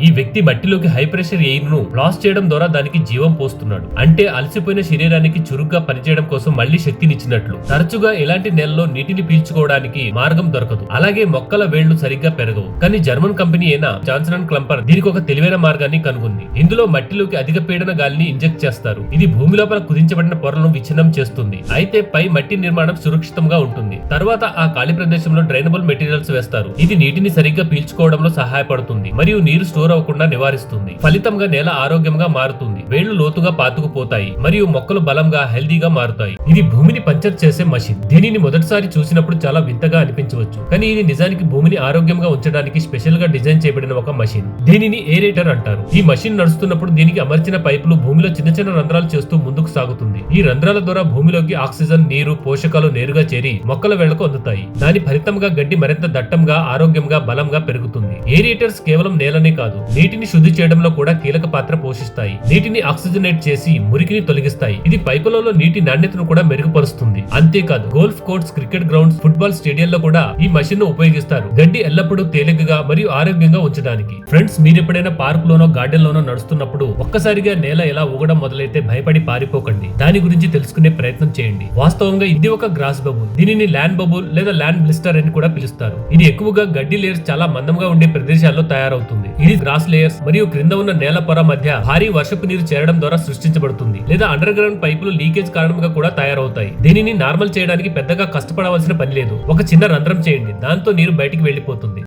ఈ వ్యక్తి మట్టిలోకి high pressure air ను లాస్ చేయడం ద్వారా దానికి జీవం పోస్తున్నాడు. అంటే అలసిపోయిన శరీరానికి చురుగ్గా పనిచేయడం కోసం మళ్లీ శక్తినిచ్చినట్లు. తరచుగా ఇలాంటి నేలలో నీటిని పీల్చుకోవడానికి మార్గం దొరకదు. అలాగే మొక్కల వేళ్లు సరిగ్గా పెరగవు. కానీ జర్మన్ కంపెనీ అయిన జాన్సన్ అండ్ క్లంపర్ దీనికి ఒక తెలివైన మార్గాన్ని కనుగొంది. ఇందులో మట్టిలోకి అధిక పీడన గాలిని ఇంజెక్ట్ చేస్తారు. ఇది భూమి లోపల కుదించబడిన పొరలను విచ్ఛిన్నం చేస్తుంది. అయితే పై మట్టి నిర్మాణం సురక్షితంగా ఉంటుంది. తర్వాత ఆ ఖాళీ ప్రదేశంలో డ్రైనబుల్ మెటీరియల్స్ వేస్తారు. ఇది నీటిని సరిగ్గా పీల్చుకోవడంలో సహాయపడుతుంది మరియు నీరు స్టోర్ అవ్వకుండా నివారిస్తుంది. ఫలితంగా నేల ఆరోగ్యంగా మారుతుంది. వేళ్లు లోతుగా పాతుకుపోతాయి మరియు మొక్కలు బలంగా హెల్దీగా మారుతాయి. ఇది భూమిని పంచర్ చేసే మషిన్. దీనిని మొదటిసారి చూసినప్పుడు చాలా వింతగా అనిపించవచ్చు, కానీ ఇది నిజానికి భూమిని ఆరోగ్యంగా ఉంచడానికి స్పెషల్ గా డిజైన్ చేయబడిన ఒక మషిన్. దీనిని ఏరేటర్ అంటారు. ఈ మషిన్ నడుస్తున్నప్పుడు దీనికి అమర్చిన పైపులు భూమిలో చిన్న చిన్న రంధ్రాలు చేస్తూ ముందుకు సాగుతుంది. ఈ రంధ్రాల ద్వారా భూమిలోకి ఆక్సిజన్, నీరు, పోషకాలు నేరుగా చేరి మొక్కల వేళ్లకు అందుతాయి. దాని ఫలితంగా గడ్డి మరింత దట్టంగా, ఆరోగ్యంగా, బలంగా పెరుగుతుంది. ఏరియేటర్స్ కేవలం నేలనే కాదు, నీటిని శుద్ధి చేయడంలో కూడా కీలక పాత్ర పోషిస్తాయి. నీటిని ఆక్సిజనేట్ చేసి మురికిని తొలగిస్తాయి. ఇది పైపులలో నీటి నాణ్యతను కూడా మెరుగుపరుస్తుంది. అంతేకాదు golf courts, cricket grounds, football స్టేడియాల్లో కూడా ఈ మషిన్ ను ఉపయోగిస్తారు. గడ్డి ఎల్లప్పుడూ తేలికగా మరియు ఆరోగ్యంగా ఉంచడానికి. ఫ్రెండ్స్, మీరు ఎప్పుడైనా పార్క్ లోనో గార్డెన్ లోనో నడుస్తున్నప్పుడు ఒక్కసారిగా నేల ఎలా ఊగడం మొదలైతే భయపడి పారిపోకండి. దాని గురించి తెలుసుకునే ప్రయత్నం చేయండి. వాస్తవంగా ఇది ఒక గ్రాస్ బబుల్. దీనిని ల్యాండ్ బబుల్ లేదా ల్యాండ్ బ్లిస్టర్ అని కూడా పిలుస్తారు. ఇది ఎక్కువగా గడ్డి లేయర్స్ చాలా మందంగా ఉండే ప్రదేశాల్లో తయారవుతుంది. ఇది గ్రాస్ లేయర్స్ మరియు క్రింద ఉన్న నేల పొర మధ్య భారీ వర్షపు నీరు చేరడం ద్వారా సృష్టించబడుతుంది. లేదా అండర్ గ్రౌండ్ పైపులు లీకేజ్ కారణంగా కూడా తయారవుతాయి. దీనిని నార్మల్ చేయడానికి పెద్దగా కష్టపడవలసిన పని లేదు. ఒక చిన్న రంధ్రం చేయండి, దాంతో నీరు బయటికి వెళ్లిపోతుంది.